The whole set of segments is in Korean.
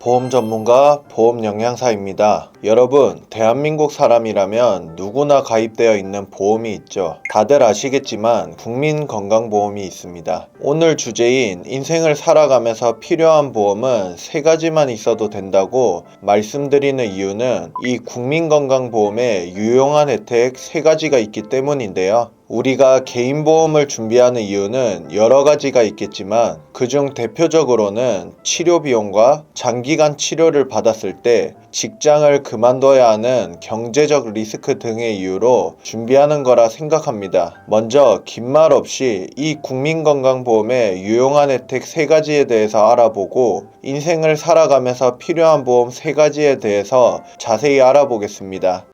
보험 전문가 보험 영양사입니다. 여러분, 대한민국 사람이라면 누구나 가입되어 있는 보험이 있죠. 다들 아시겠지만 국민건강보험이 있습니다. 오늘 주제인 인생을 살아가면서 필요한 보험은 3가지만 있어도 된다고 말씀드리는 이유는 이 국민건강보험에 유용한 혜택 3가지가 있기 때문인데요. 우리가 개인보험을 준비하는 이유는 여러 가지가 있겠지만 그중 대표적으로는 치료비용과 장기간 치료를 받았을 때 직장을 그만둬야 하는 경제적 리스크 등의 이유로 준비하는 거라 생각합니다. 먼저 긴 말 없이 이 국민건강보험의 유용한 혜택 3가지에 대해서 알아보고 인생을 살아가면서 필요한 보험 3가지에 대해서 자세히 알아보겠습니다.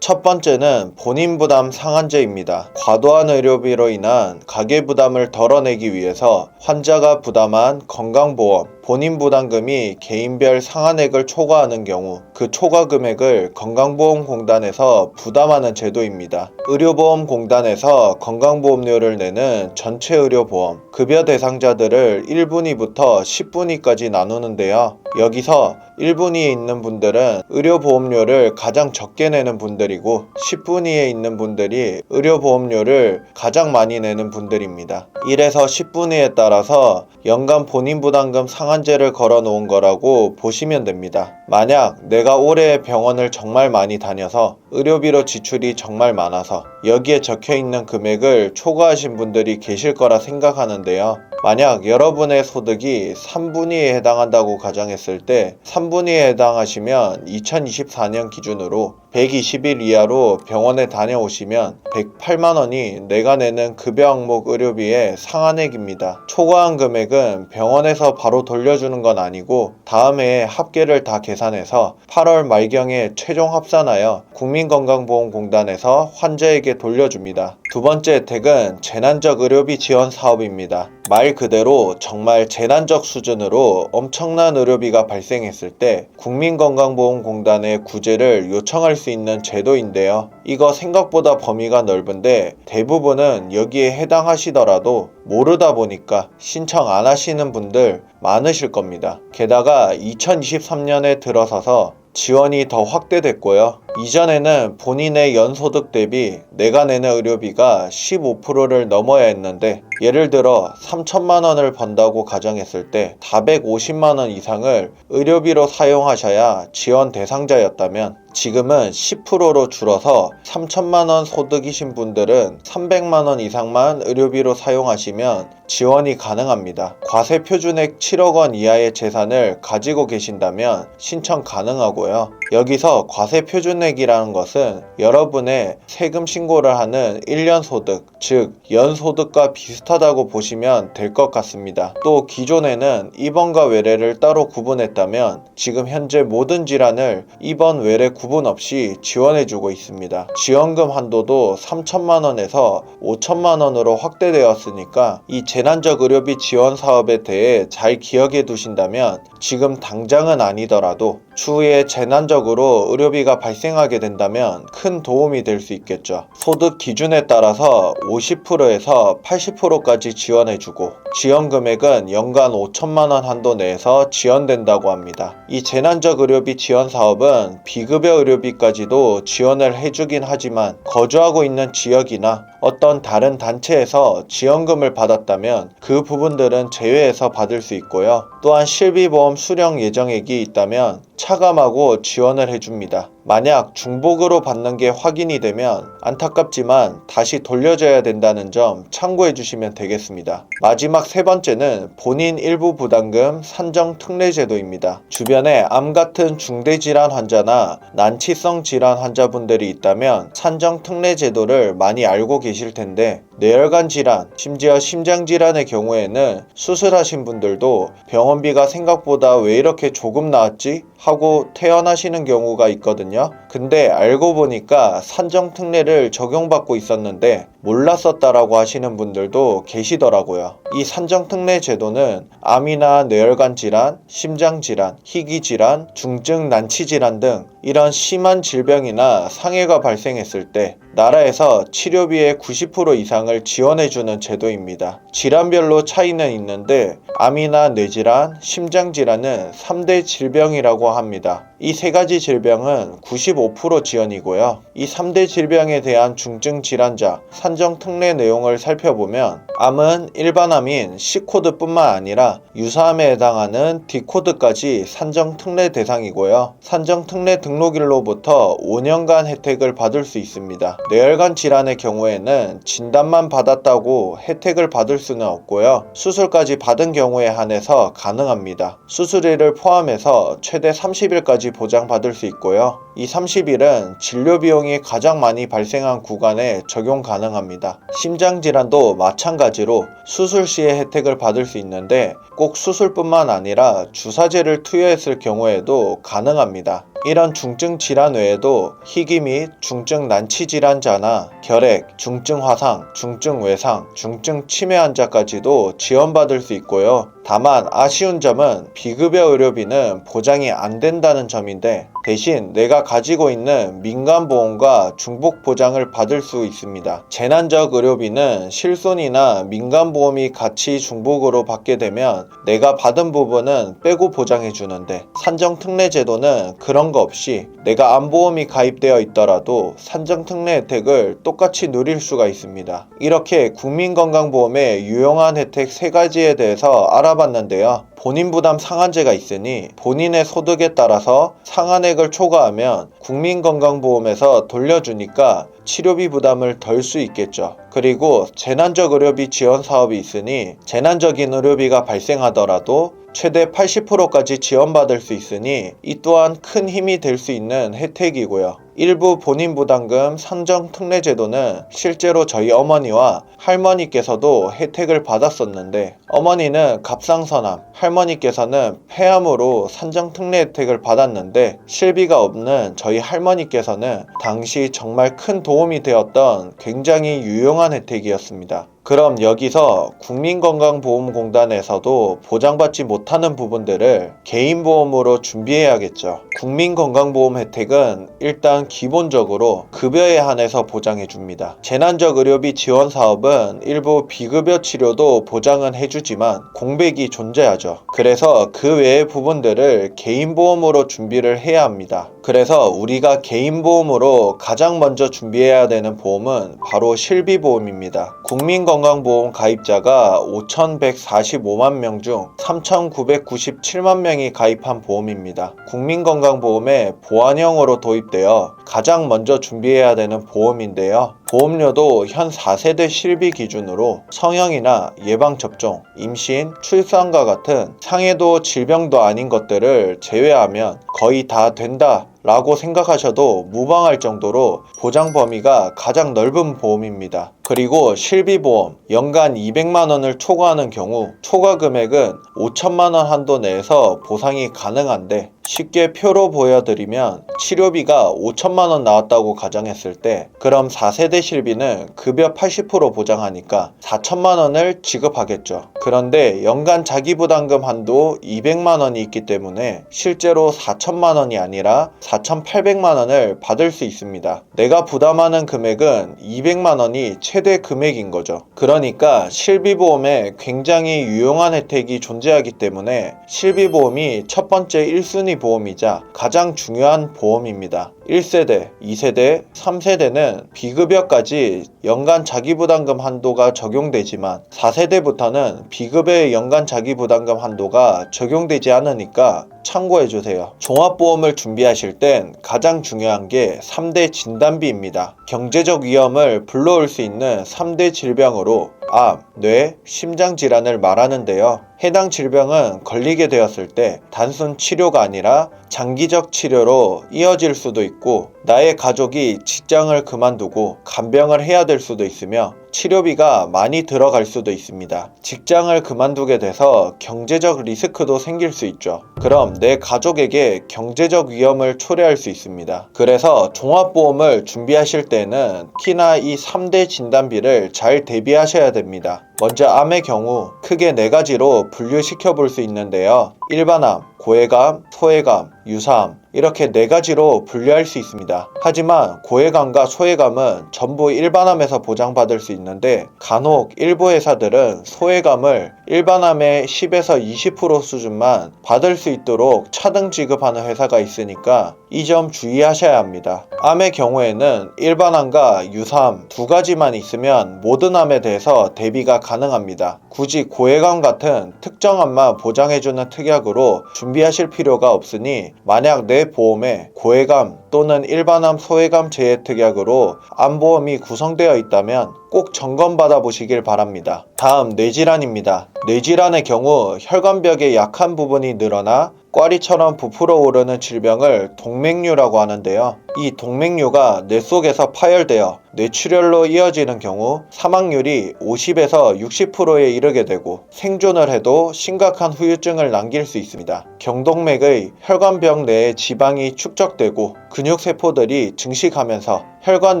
첫 번째는 본인 부담 상한제입니다. 과도한 의료비로 인한 가계부담을 덜어내기 위해서 환자가 부담한 건강보험, 본인 부담금이 개인별 상한액을 초과하는 경우 그 초과 금액을 건강보험공단에서 부담하는 제도입니다. 의료보험공단에서 건강보험료를 내는 전체 의료보험, 급여 대상자들을 1분위부터 10분위까지 나누는데요. 여기서 1분위에 있는 분들은 의료보험료를 가장 적게 내는 분들이고 10분위에 있는 분들이 의료보험료를 가장 많이 내는 분들입니다. 1에서 10분위에 따라서 연간 본인 부담금 상한제를 걸어 놓은 거라고 보시면 됩니다. 만약 내가 올해 병원을 정말 많이 다녀서 의료비로 지출이 정말 많아서 여기에 적혀 있는 금액을 초과하신 분들이 계실 거라 생각하는데요. 만약 여러분의 소득이 3분위에 해당한다고 가정했을 때 3분위에 해당하시면 2024년 기준으로 120일 이하로 병원에 다녀오시면 108만원이 내가 내는 급여 항목 의료비의 상한액입니다. 초과한 금액은 병원에서 바로 돌려주는 건 아니고 다음 해에 합계를 다 계산해서 8월 말경에 최종 합산하여 국민건강보험공단에서 환자에게 돌려줍니다. 두 번째 혜택은 재난적 의료비 지원 사업입니다. 말 그대로 정말 재난적 수준으로 엄청난 의료비가 발생했을 때 국민건강보험공단의 구제를 요청할 수 있는 제도인데요. 이거 생각보다 범위가 넓은데 대부분은 여기에 해당하시더라도 모르다 보니까 신청 안 하시는 분들 많으실 겁니다. 게다가 2023년에 들어서서 지원이 더 확대됐고요. 이전에는 본인의 연소득 대비 내가 내는 의료비가 15%를 넘어야 했는데 예를 들어 3천만원을 번다고 가정했을 때 450만원 이상을 의료비로 사용하셔야 지원 대상자였다면 지금은 10%로 줄어서 3천만원 소득이신 분들은 300만원 이상만 의료비로 사용하시면 지원이 가능합니다. 과세표준액 7억원 이하의 재산을 가지고 계신다면 신청 가능하고요. 여기서 과세표준액이라는 것은 여러분의 세금 신고를 하는 1년 소득, 즉 연소득과 비슷하다고 보시면 될 것 같습니다. 또 기존에는 입원과 외래를 따로 구분했다면 지금 현재 모든 질환을 입원, 외래 구분 없이 지원해주고 있습니다. 지원금 한도도 3천만원에서 5천만원으로 확대되었으니까 이 재난적 의료비 지원 사업에 대해 잘 기억해 두신다면 지금 당장은 아니더라도 추후에 재난적으로 의료비가 발생하게 된다면 큰 도움이 될 수 있겠죠. 소득 기준에 따라서 50%에서 80%까지 지원해주고 지원 금액은 연간 5천만원 한도 내에서 지원된다고 합니다. 이 재난적 의료비 지원 사업은 비급여 의료비까지도 지원을 해주긴 하지만 거주하고 있는 지역이나 어떤 다른 단체에서 지원금을 받았다면 그 부분들은 제외해서 받을 수 있고요. 또한 실비보험 수령 예정액이 있다면 차감하고 지원을 해줍니다. 만약 중복으로 받는 게 확인이 되면 안타깝지만 다시 돌려줘야 된다는 점 참고해 주시면 되겠습니다. 마지막 3번째는 본인 일부 부담금 산정 특례 제도입니다. 주변에 암 같은 중대질환 환자나 난치성 질환 환자분들이 있다면 산정 특례 제도를 많이 알고 계실 텐데 뇌혈관 질환, 심지어 심장 질환의 경우에는 수술하신 분들도 병원비가 생각보다 왜 이렇게 조금 나왔지? 하고 퇴원하시는 경우가 있거든요. 근데 알고 보니까 산정특례를 적용받고 있었는데 몰랐었다라고 하시는 분들도 계시더라고요. 이 산정특례 제도는 암이나 뇌혈관 질환, 심장 질환, 희귀 질환, 중증 난치 질환 등 이런 심한 질병이나 상해가 발생했을 때 나라에서 치료비의 90% 이상을 지원해주는 제도입니다. 질환별로 차이는 있는데 암이나 뇌질환, 심장질환은 3대 질병이라고 합니다. 이 세 가지 질병은 95% 지원이고요. 이 3대 질병에 대한 중증 질환자 산정 특례 내용을 살펴보면 암은 일반암인 C코드뿐만 아니라 유사암에 해당하는 D코드까지 산정 특례 대상이고요. 산정 특례 등록일로부터 5년간 혜택을 받을 수 있습니다. 뇌혈관 질환의 경우에는 진단만 받았다고 혜택을 받을 수는 없고요. 수술까지 받은 경우에 한해서 가능합니다. 수술일을 포함해서 최대 30일까지 보장받을 수 있고요. 이 30일은 진료 비용이 가장 많이 발생한 구간에 적용 가능합니다. 심장질환도 마찬가지로 수술 시에 혜택을 받을 수 있는데 꼭 수술뿐만 아니라 주사제를 투여했을 경우에도 가능합니다. 이런 중증 질환 외에도 희귀 및 중증 난치 질환자나 결핵, 중증 화상, 중증 외상, 중증 치매 환자까지도 지원받을 수 있고요. 다만 아쉬운 점은 비급여 의료비는 보장이 안 된다는 점인데 대신 내가 가지고 있는 민간보험과 중복보장을 받을 수 있습니다. 재난적 의료비는 실손이나 민간보험이 같이 중복으로 받게 되면 내가 받은 부분은 빼고 보장해 주는데 산정특례제도는 그런 거 없이 내가 암보험이 가입되어 있더라도 산정특례 혜택을 똑같이 누릴 수가 있습니다. 이렇게 국민건강보험의 유용한 혜택 3가지에 대해서 알아봤는데요. 본인 부담 상한제가 있으니 본인의 소득에 따라서 상한액을 초과하면 국민건강보험에서 돌려주니까 치료비 부담을 덜 수 있겠죠. 그리고 재난적 의료비 지원 사업이 있으니 재난적인 의료비가 발생하더라도 최대 80%까지 지원받을 수 있으니 이 또한 큰 힘이 될 수 있는 혜택이고요. 일부 본인 부담금 산정특례제도는 실제로 저희 어머니와 할머니께서도 혜택을 받았었는데 어머니는 갑상선암, 할머니께서는 폐암으로 산정특례 혜택을 받았는데 실비가 없는 저희 할머니께서는 당시 정말 큰 도움이 되었던 굉장히 유용한 혜택이었습니다. 그럼 여기서 국민건강보험공단에서도 보장받지 못하는 부분들을 개인보험으로 준비해야겠죠. 국민건강보험 혜택은 일단 기본적으로 급여에 한해서 보장해줍니다. 재난적 의료비 지원 사업은 일부 비급여 치료도 보장은 해주지만 공백이 존재하죠. 그래서 그 외의 부분들을 개인보험으로 준비를 해야 합니다. 그래서 우리가 개인보험으로 가장 먼저 준비해야 되는 보험은 바로 실비보험입니다. 국민건강보험 가입자가 5,145만 명 중 3,997만 명이 가입한 보험입니다. 국민건강보험에 보안형으로 도입되어 가장 먼저 준비해야 되는 보험인데요. 보험료도 현 4세대 실비 기준으로 성형이나 예방접종, 임신, 출산과 같은 상해도 질병도 아닌 것들을 제외하면 거의 다 된다 라고 생각하셔도 무방할 정도로 보장 범위가 가장 넓은 보험입니다. 그리고 실비보험 연간 200만원을 초과하는 경우 초과 금액은 5천만원 한도 내에서 보상이 가능한데 쉽게 표로 보여드리면 치료비가 5천만원 나왔다고 가정했을 때 그럼 4세대 실비는 급여 80% 보장하니까 4천만원을 지급하겠죠. 그런데 연간 자기부담금 한도 200만원이 있기 때문에 실제로 4천만원이 아니라 4,800만원을 받을 수 있습니다. 내가 부담하는 금액은 200만원이 최대 금액인 거죠. 그러니까 실비보험에 굉장히 유용한 혜택이 존재하기 때문에 실비보험이 첫 번째 1순위 보험이자 가장 중요한 보험입니다. 1세대, 2세대, 3세대는 비급여까지 연간 자기부담금 한도가 적용되지만 4세대부터는 비급여의 연간 자기부담금 한도가 적용되지 않으니까 참고해주세요. 종합보험을 준비하실 땐 가장 중요한 게 3대 진단비입니다. 경제적 위험을 불러올 수 있는 3대 질병으로 암, 뇌, 심장 질환을 말하는데요. 해당 질병은 걸리게 되었을 때 단순 치료가 아니라 장기적 치료로 이어질 수도 있고 나의 가족이 직장을 그만두고 간병을 해야 될 수도 있으며 치료비가 많이 들어갈 수도 있습니다. 직장을 그만두게 돼서 경제적 리스크도 생길 수 있죠. 그럼 내 가족에게 경제적 위험을 초래할 수 있습니다. 그래서 종합보험을 준비하실 때는 특히나 이 3대 진단비를 잘 대비하셔야 됩니다. 먼저 암의 경우 크게 4가지로 분류시켜 볼 수 있는데요. 일반암, 고해감, 소해감, 유사암 이렇게 4가지로 분류할 수 있습니다. 하지만 고해감과 소해감은 전부 일반암에서 보장받을 수 있는데 간혹 일부 회사들은 소해감을 일반암의 10에서 20% 수준만 받을 수 있도록 차등 지급하는 회사가 있으니까 이 점 주의하셔야 합니다. 암의 경우에는 일반암과 유사암 2가지만 있으면 모든 암에 대해서 대비가 가능합니다. 굳이 고해감 같은 특정 암만 보장해주는 특약으로 준비하실 필요가 없으니 만약 내 보험에 고해감 또는 일반암 소해감 재해 특약으로 암보험이 구성되어 있다면 꼭 점검받아 보시길 바랍니다. 다음 뇌질환입니다. 뇌질환의 경우 혈관벽에 약한 부분이 늘어나 꽈리처럼 부풀어 오르는 질병을 동맥류라고 하는데요. 이 동맥류가 뇌 속에서 파열되어 뇌출혈로 이어지는 경우 사망률이 50에서 60%에 이르게 되고 생존을 해도 심각한 후유증을 남길 수 있습니다. 경동맥의 혈관벽 내에 지방이 축적되고 근육세포들이 증식하면서 혈관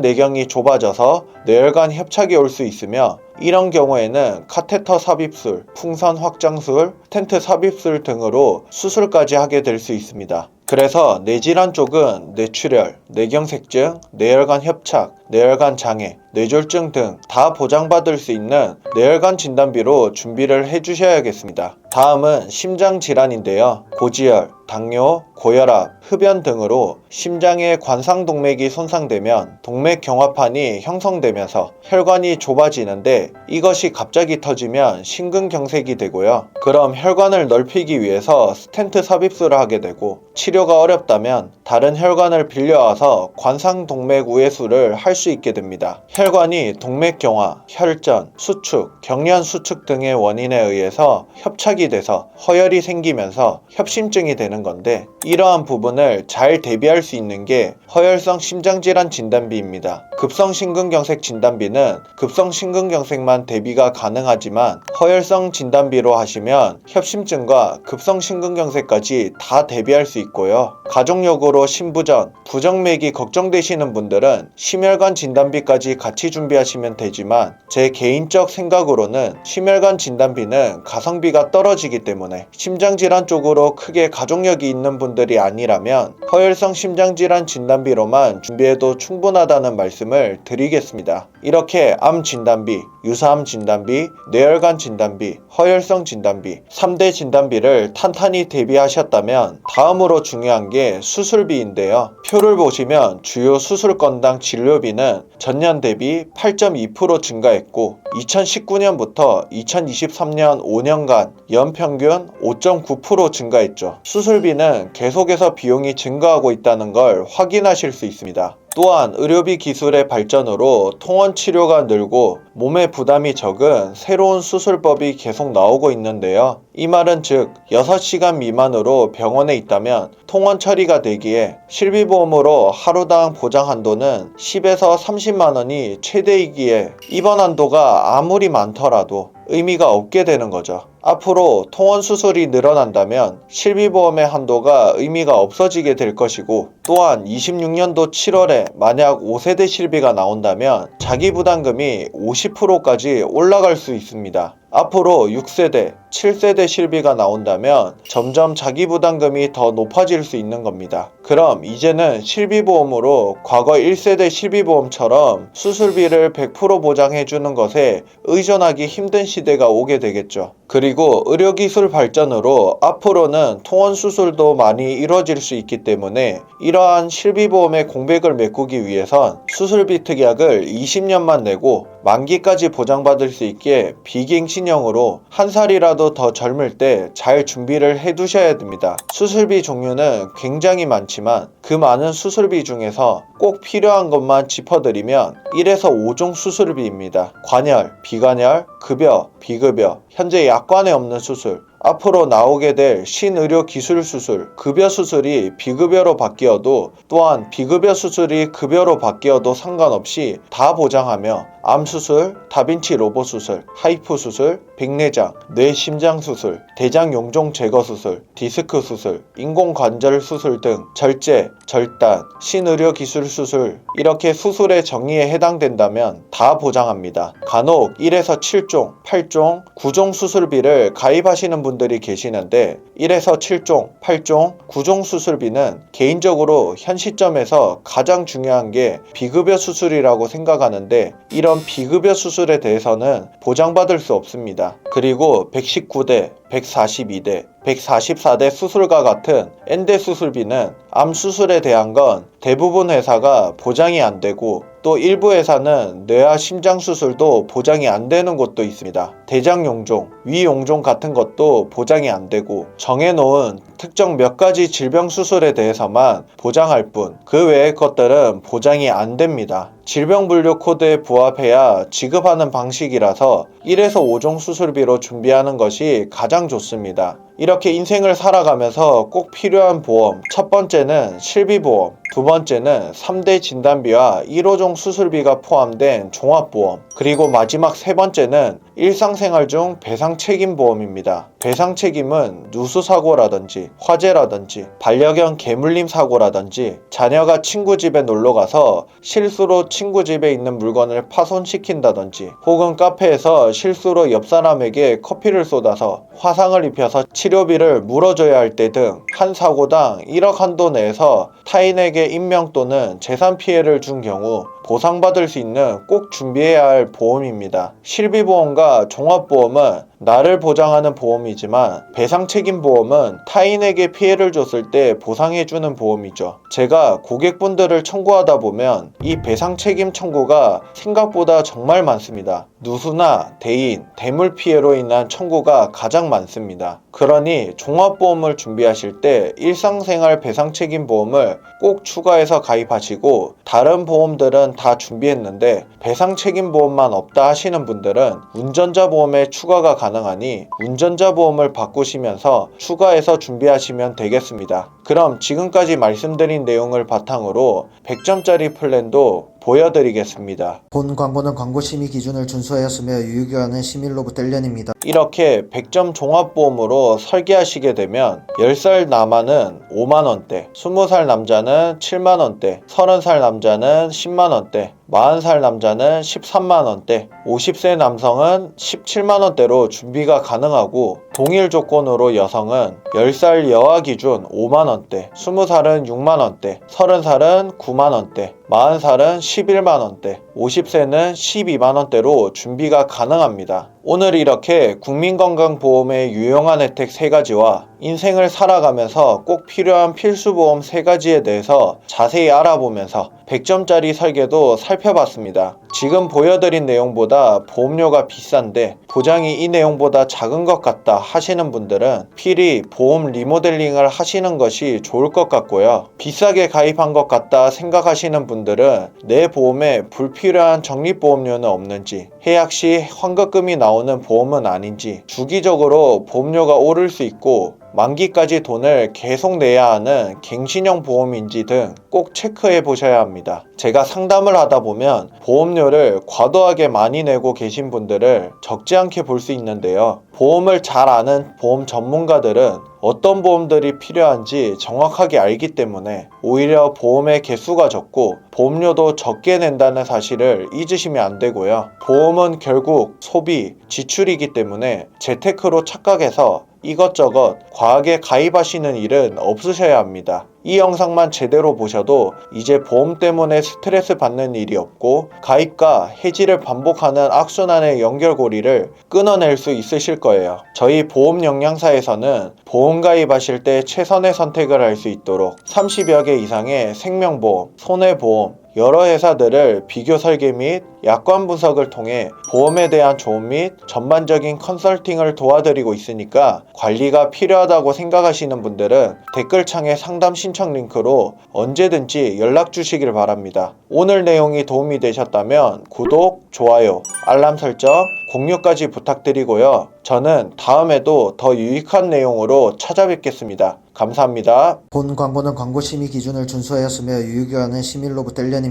내경이 좁아져서 뇌혈관 협착이 올 수 있으며 이런 경우에는 카테터 삽입술, 풍선 확장술, 스텐트 삽입술 등으로 수술까지 하게 될 수 있습니다. 그래서 뇌질환 쪽은 뇌출혈, 뇌경색증, 뇌혈관 협착, 뇌혈관 장애, 뇌졸중 등 다 보장받을 수 있는 뇌혈관 진단비로 준비를 해주셔야겠습니다. 다음은 심장질환인데요. 고지혈, 당뇨, 고혈압, 흡연 등으로 심장의 관상동맥이 손상되면 동맥경화판이 형성되면서 혈관이 좁아지는데 이것이 갑자기 터지면 심근경색이 되고요. 그럼 혈관을 넓히기 위해서 스텐트 삽입술을 하게 되고 치료가 어렵다면 다른 혈관을 빌려와서 관상동맥 우회수를 할 수 있게 됩니다. 혈관이 동맥경화, 혈전, 수축, 경련 수축 등의 원인에 의해서 협착이 돼서 허혈이 생기면서 협심증이 되는 건데 이러한 부분을 잘 대비할 수 있는 게 허혈성 심장질환 진단비입니다. 급성심근경색 진단비는 급성심근경색만 대비가 가능하지만 허혈성 진단비로 하시면 협심증과 급성심근경색까지 다 대비할 수 있고요. 가족력으로 신부전, 부정맥이 걱정되시는 분들은 심혈관 진단비까지 같이 준비하시면 되지만 제 개인적 생각으로는 심혈관 진단비는 가성비가 떨어지기 때문에 심장질환 쪽으로 크게 가족력이 있는 분들이 아니라면 허혈성 심장질환 진단비로만 준비해도 충분하다는 말씀을 드리겠습니다. 이렇게 암 진단비, 유사암 진단비, 뇌혈관 진단비, 허혈성 진단비 3대 진단비를 탄탄히 대비하셨다면 다음으로 중요한 게 수술비인데요. 표를 보시면 주요 수술건당 진료비는 전년 대비 8.2% 증가했고 2019년부터 2023년 5년간 연평균 5.9% 증가했죠. 수술비는 계속해서 비용이 증가하고 있다는 걸 확인하실 수 있습니다. 또한 의료비 기술의 발전으로 통원 치료가 늘고 몸의 부담이 적은 새로운 수술법이 계속 나오고 있는데요. 이 말은 즉 6시간 미만으로 병원에 있다면 통원 처리가 되기에 실비보험으로 하루당 보장 한도는 10에서 30만 원이 최대이기에 입원 한도가 아무리 많더라도 의미가 없게 되는 거죠. 앞으로 통원 수술이 늘어난다면 실비보험의 한도가 의미가 없어지게 될 것이고 또한 26년도 7월에 만약 5세대 실비가 나온다면 자기부담금이 50%까지 올라갈 수 있습니다. 앞으로 6세대, 7세대 실비가 나온다면 점점 자기부담금이 더 높아질 수 있는 겁니다. 그럼 이제는 실비보험으로 과거 1세대 실비보험처럼 수술비를 100% 보장해주는 것에 의존하기 힘든 시대가 오게 되겠죠. 그리고 의료기술 발전으로 앞으로는 통원 수술도 많이 이루어질 수 있기 때문에 이러한 실비보험의 공백을 메꾸기 위해선 수술비 특약을 20년만 내고 만기까지 보장받을 수 있게 비갱신형으로 한 살이라도 더 젊을 때 잘 준비를 해두셔야 됩니다. 수술비 종류는 굉장히 많지만 그 많은 수술비 중에서 꼭 필요한 것만 짚어드리면 1에서 5종 수술비입니다. 관열, 비관열, 급여, 비급여, 현재 약관에 없는 수술, 앞으로 나오게 될 신의료 기술 수술, 급여 수술이 비급여로 바뀌어도 또한 비급여 수술이 급여로 바뀌어도 상관없이 다 보장하며 암 수술, 다빈치 로봇 수술, 하이프 수술, 백내장, 뇌 심장 수술, 대장 용종 제거 수술, 디스크 수술, 인공관절 수술 등 절제, 절단, 신의료 기술 수술 이렇게 수술의 정의에 해당된다면 다 보장합니다. 간혹 1에서 7종, 8종, 9종 수술비를 가입하시는 분들이 계시는데 1에서 7종, 8종, 9종 수술비는 개인적으로 현 시점에서 가장 중요한 게 비급여 수술이라고 생각하는데 이런 비급여 수술에 대해서는 보장받을 수 없습니다. 그리고 119대, 142대, 144대 수술과 같은 N대 수술비는 암 수술에 대한 건 대부분 회사가 보장이 안 되고 또 일부 회사는 뇌와 심장 수술도 보장이 안 되는 곳도 있습니다. 대장 용종, 위 용종 같은 것도 보장이 안 되고 정해놓은 특정 몇 가지 질병 수술에 대해서만 보장할 뿐 그 외의 것들은 보장이 안 됩니다. 질병분류 코드에 부합해야 지급하는 방식이라서 1에서 5종 수술비로 준비하는 것이 가장 좋습니다. 이렇게 인생을 살아가면서 꼭 필요한 보험, 첫 번째는 실비보험, 두 번째는 3대 진단비와 1호종 수술비가 포함된 종합보험, 그리고 마지막 세 번째는 일상생활 중 배상책임보험입니다. 배상책임은 누수사고라든지 화재라든지 반려견 개물림 사고라든지 자녀가 친구 집에 놀러가서 실수로 친구 집에 있는 물건을 파손시킨다든지 혹은 카페에서 실수로 옆 사람에게 커피를 쏟아서 화상을 입혀서 치료비를 물어줘야 할 때 등 한 사고당 1억 한도 내에서 타인에게 인명 또는 재산 피해를 준 경우 보상받을 수 있는 꼭 준비해야 할 보험입니다. 실비보험과 종합보험은 나를 보장하는 보험이지만 배상책임보험은 타인에게 피해를 줬을 때 보상해주는 보험이죠. 제가 고객분들을 청구하다 보면 이 배상책임 청구가 생각보다 정말 많습니다. 누수나 대인, 대물 피해로 인한 청구가 가장 많습니다. 그러니 종합보험을 준비하실 때 일상생활 배상책임보험을 꼭 추가해서 가입하시고 다른 보험들은 다 준비했는데 배상책임보험만 없다 하시는 분들은 운전자 보험에 추가가 가능하니 운전자 보험을 바꾸시면서 추가해서 준비하시면 되겠습니다. 그럼 지금까지 말씀드린 내용을 바탕으로 100점짜리 플랜도 보여드리겠습니다. 본 광고는 광고 심의 기준을 준수하였으며 유효기간은 시민로부터 1년입니다. 이렇게 100점 종합보험으로 설계하시게 되면 10살 남아는 5만원대, 20살 남자는 7만원대, 30살 남자는 10만원대, 40살 남자는 13만원대, 50세 남성은 17만원대로 준비가 가능하고 동일 조건으로 여성은 10살 여아 기준 5만원대, 20살은 6만원대, 30살은 9만원대, 40살은 11만원대, 50세는 12만원대로 준비가 가능합니다. 오늘 이렇게 국민건강보험의 유용한 혜택 3가지와 인생을 살아가면서 꼭 필요한 필수보험 3가지에 대해서 자세히 알아보면서 100점짜리 설계도 살펴봤습니다. 지금 보여드린 내용보다 보험료가 비싼데 보장이 이 내용보다 작은 것 같다 하시는 분들은 필히 보험 리모델링을 하시는 것이 좋을 것 같고요. 비싸게 가입한 것 같다 생각하시는 분들은 내 보험에 불필요한 적립보험료는 없는지, 해약 시 환급금이 나오는 보험은 아닌지, 주기적으로 보험료가 오를 수 있고 만기까지 돈을 계속 내야 하는 갱신형 보험인지 등 꼭 체크해 보셔야 합니다. 제가 상담을 하다 보면 보험료를 과도하게 많이 내고 계신 분들을 적지 않게 볼 수 있는데요. 보험을 잘 아는 보험 전문가들은 어떤 보험들이 필요한지 정확하게 알기 때문에 오히려 보험의 개수가 적고 보험료도 적게 낸다는 사실을 잊으시면 안 되고요. 보험은 결국 소비, 지출이기 때문에 재테크로 착각해서 이것저것 과하게 가입하시는 일은 없으셔야 합니다. 이 영상만 제대로 보셔도 이제 보험 때문에 스트레스 받는 일이 없고 가입과 해지를 반복하는 악순환의 연결고리를 끊어낼 수 있으실 거예요. 저희 보험 영양사에서는 보험 가입하실 때 최선의 선택을 할 수 있도록 30여 개 이상의 생명보험, 손해보험, 여러 회사들을 비교 설계 및 약관 분석을 통해 보험에 대한 조언 및 전반적인 컨설팅을 도와드리고 있으니까 관리가 필요하다고 생각하시는 분들은 댓글창에 상담 신청 링크로 언제든지 연락 주시길 바랍니다. 오늘 내용이 도움이 되셨다면 구독, 좋아요, 알람 설정, 공유까지 부탁드리고요. 저는 다음에도 더 유익한 내용으로 찾아뵙겠습니다. 감사합니다. 본 광고는 광고 심의 기준을 준수하였으며 유효기간은 시민로부터 1년입니다.